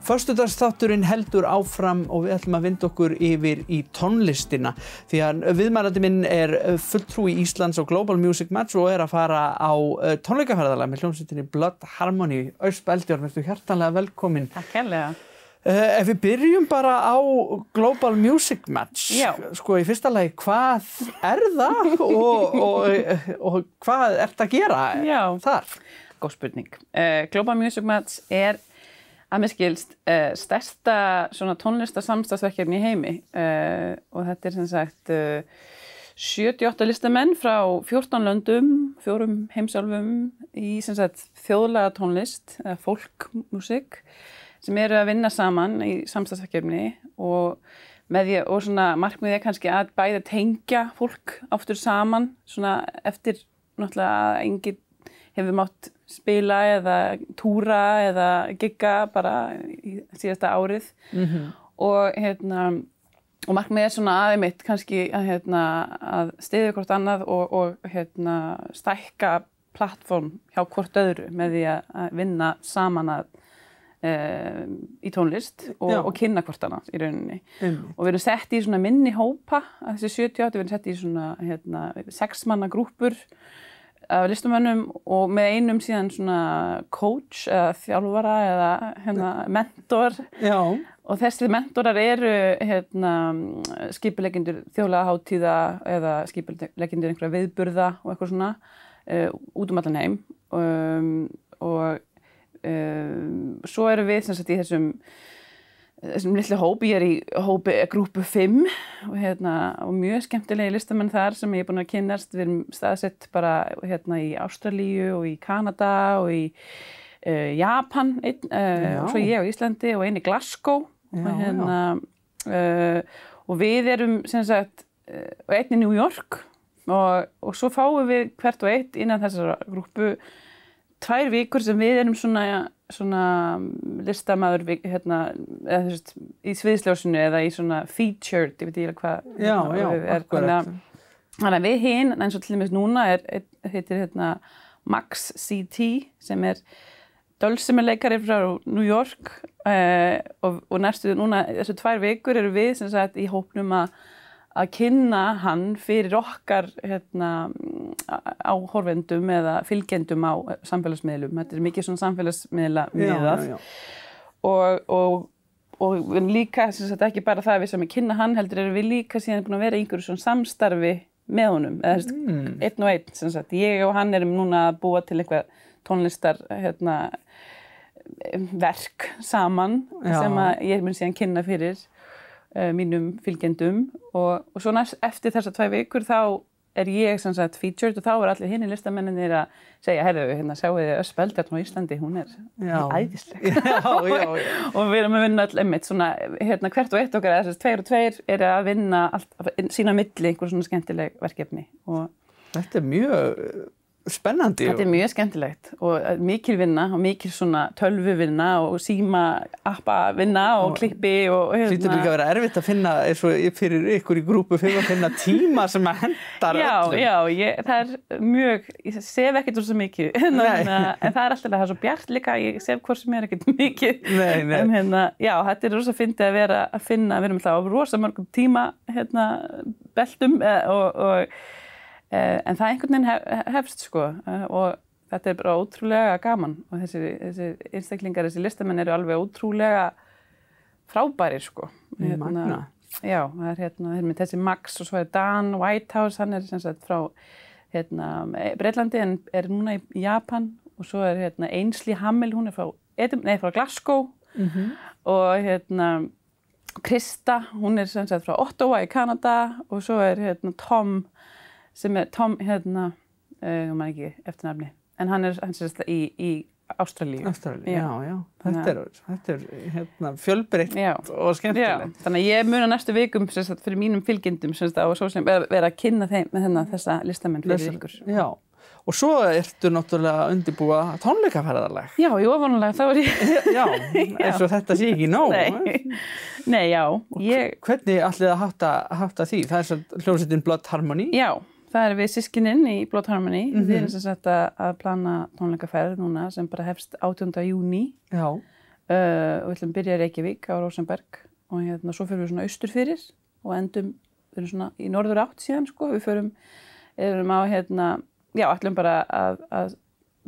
Föstudagsþátturinn heldur áfram og við ætlum að vinda okkur yfir í tónlistina því að viðmælandi minn fulltrúi Íslands og Global Music Match og að fara á tónleikaferðalag með hljómsveitinni Blood Harmony. Ösp Eldjárn, vertu hjartanlega velkomin. Takk hérlega. Ef við byrjum bara á Global Music Match, sko í fyrsta lagi, hvað það og hvað ertu að gera þar? Góð spurning. Global Music Match að mér skilst stærsta svona tónlistarsamstarfsverkefni í heimi og þetta sem sagt 78 listamenn frá 14 löndum, 4 heimsálfum í sem sagt þjóðlega tónlist eða folkmusik sem eru að vinna saman í samstarfsverkefni og með því og svona markmiðið kannski að bæði tengja fólk aftur saman svona eftir náttúrulega að enginn hefur mátt spila eða túra eða gigga bara í síðasta árið og markmiðið svona aðeimitt kannski að styðja hvort annað og stækka plattform hjá hvort öðru með því að vinna saman í tónlist og kynna hvort annað í rauninni. Og við erum sett í svona minni hópa, þessi 78, við erum sett í svona 6 manna grúppur af listamönnum og með einum síðan svona coach eða þjálfara eða mentor. Já. Og þessir mentorar eru skipuleggjendur þjóðlega hátíða eða skipuleggjendur einhverja viðburða og eitthvað svona út allan heim og svo erum við sem sagt í þessum litlu hópi, ég í hópi grúpu 5 og mjög skemmtilegi listamenn þar sem ég búin að kynnast. Við erum staðsett bara í Ástralíu og í Kanada og í Japan og svo ég á Íslandi og einn í Glasgow og við erum sem sagt einn í New York og svo fáum við hvert og eitt innan þessara grúpu 2 vikur sem við erum svona listamaður í sviðsljósinu eða í svona featured, ég veit ekki hvað þannig að við hinn eins og til dæmis núna heitir Max CT sem dulcimerleikari frá New York og næstu núna þessu 2 vikur eru við sem sagt í hópnum að kynna hann fyrir okkar áhorfendum eða fylgjendum á samfélagsmiðlum. Þetta mikið svona samfélagsmiðla miðað. Og við líka sem sagt ekki bara það að við sem kynna hann heldur erum við líka síðan búin að vera í einhverju svona samstarfi með honum eða einn og einn sem sagt ég og hann erum núna að búa til eitthvað tónlistar verk saman sem að ég mun síðan kynna fyrir mínum fylgjendum og svo eftir þessar 2 vikur þá ég sem sagt featured og þá allir hinni listamennir að segja, heyrðu, sjáu þið Ösp Eldjárn á Íslandi, hún æðisleg. Og við erum að vinna öll einmitt svona, hvert og eitt okkar, þessar 2 og 2 að vinna sína milli einhver svona skemmtileg verkefni. Og þetta mjög spennandi. Þetta mjög skemmtilegt og mikil vinna og mikil svona tölvuvinna og síma appa vinna og klippi og Hlýtur líka að vera erfitt að finna eins og fyrir ykkur í grúpu 5 að finna tíma sem að hendar öllum. Já, það mjög, ég sef ekkert úr svo mikið en það alltaf, það svo bjart líka, ég sef hvort sem ekkert mikið. En já, þetta rosa fyndið að vera að finna, við erum alltaf á rosa mörgum tíma beltum en það einhvern veginn hefst sko og þetta bara ótrúlega gaman og þessi einstaklingar, þessi listamenn eru alveg ótrúlega frábærir sko. Magna. Já, það með þessi Max og svo Dan Whitehouse, hann sem sagt frá Breitlandi en núna í Japan og svo Ainsley Hammel, hún frá Glasgow og Krista, hún sem sagt frá Ottawa í Kanada og svo Tom sem Tom, ég man ekki eftirnafni, en hann sérst í Ástralíu. Já. Þetta fjölbreytt og skemmtilegt. Já, þannig að ég mun á næstu vikum sérst fyrir mínum fylgjendum sérst á vera að kynna þeim með þessa listamenn fyrir ykkur. Já. Og svo ertu náttúrulega að undirbúa tónleikaferðalag. Já, jú, vonulega, þá Já, eins og þetta sé ekki nóg. Nei, já. Hvernig ætlið að hátta því? Það svo hljómsveitin Blood Harmony? Já. Það við systkinin í Blood Harmony. Við erum sem sagt að plana tónleikaferð núna sem bara hefst 18. júní. Já. Við ætlum að byrja í Reykjavík á Rósenberg og svo fyrir við svona austur fyrir og endum, við erum svona í norður átt síðan, sko. Við erum á, ætlum bara að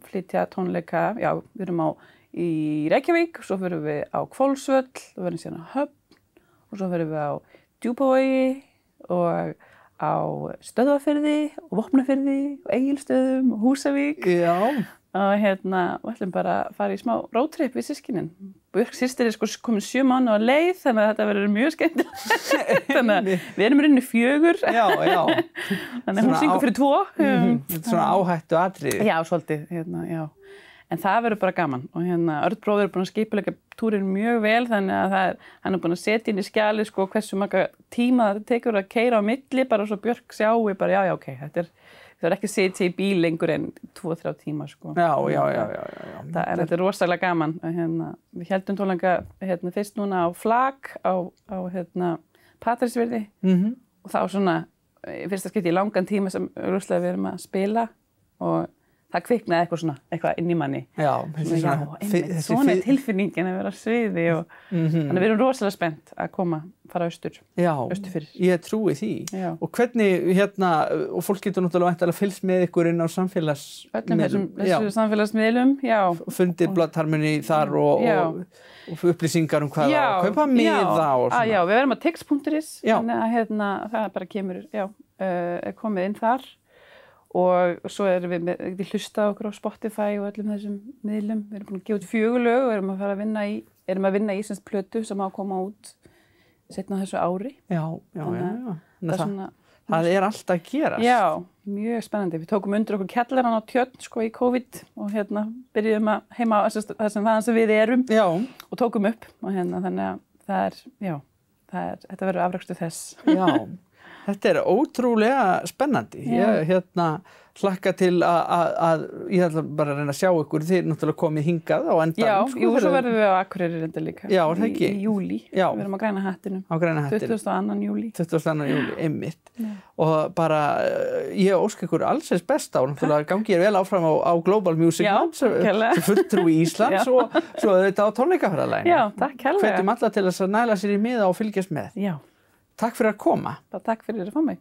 flytja tónleika, við erum í Reykjavík, svo fyrir við á Hvolsvöll, og verðum síðan á Höfn, og svo fyrir við á Djúpavogi og á Stöðvarfirði og Vopnafirði og Egilsstöðum og Húsavík. Já. Og við ætlum bara að fara í smá roadtrip við systkinin. Björk systir sko komin 7 mánuði á leið, þannig að þetta verður mjög skemmtilegt. Þannig að við erum í rauninni 4. Já. Þannig að hún syngur fyrir 2. Þetta er svona áhættu atriði. Já, svolítið, já. En það verður bara gaman og Örn bróðir er búinn að skipuleggja túrinn mjög vel, þannig að hann er búinn að setja inn í skjalið sko hversu marga tíma þetta tekur að keyra á milli, bara svo Björk sjái bara já, ok, það ekki að sitja í bíl lengur en 2-3 tíma sko. Já. Þetta er rosalega gaman. Við héldum tónleika fyrst núna á Flag á Patreksfirði og þá svona fyrsta skipti í langan tíma sem augljóslega við erum að spila og það kviknaði eitthvað inn í manni. Já, svona er tilfinningin að vera á sviði og þannig við erum rosalega spennt að fara austur fyrir. Ég trúi því. Já. Og hvernig og fólk getur náttúrulega væntanlega fylgst með ykkur inn á öllum þessum samfélagsmiðlum, já. Og fundið Bloodharmony þar og upplýsingar hvað og kaupa miða og svona. Já, við verum á tix.is, þannig að það bara kemur, er komið inn þar. Og svo erum við hlusta okkur á Spotify og öllum þessum miðlum. Við erum búin að gefa út 4 lög og erum að vinna í íslensk plötu sem á að koma út seinna þessu ári. Já. Það er alltaf að gerast. Já, mjög spennandi. Við tókum undir okkur kjallarann á Tjörn sko í COVID og byrjuðum að heima þar sem við erum. Já. Og tókum upp og þannig að þetta verður afrakstur þess. Já. Þetta er ótrúlega spennandi. Ég hlakka til að ég ætla bara að reyna að sjá ykkur. Þið náttúrulega komið hingað á endanum. Já, svo verðum við á Akureyri reyndar líka. Já, er það ekki? Í júlí. Já. Við erum á Græna hattinum. Á Græna hattinum. 22. júlí. 22. júlí, einmitt. Og bara, ég óska ykkur allsins besta og náttúrulega gangi ég vel áfram á Global Music Month sem fulltrúi Íslands og svo þetta á tónleikaferðalaginu. Já, takk kærlega. Hvetjum alla til þess að næla sér í miða og fylgjast með. Já. Takk fyrir að koma. Takk fyrir að fá mig.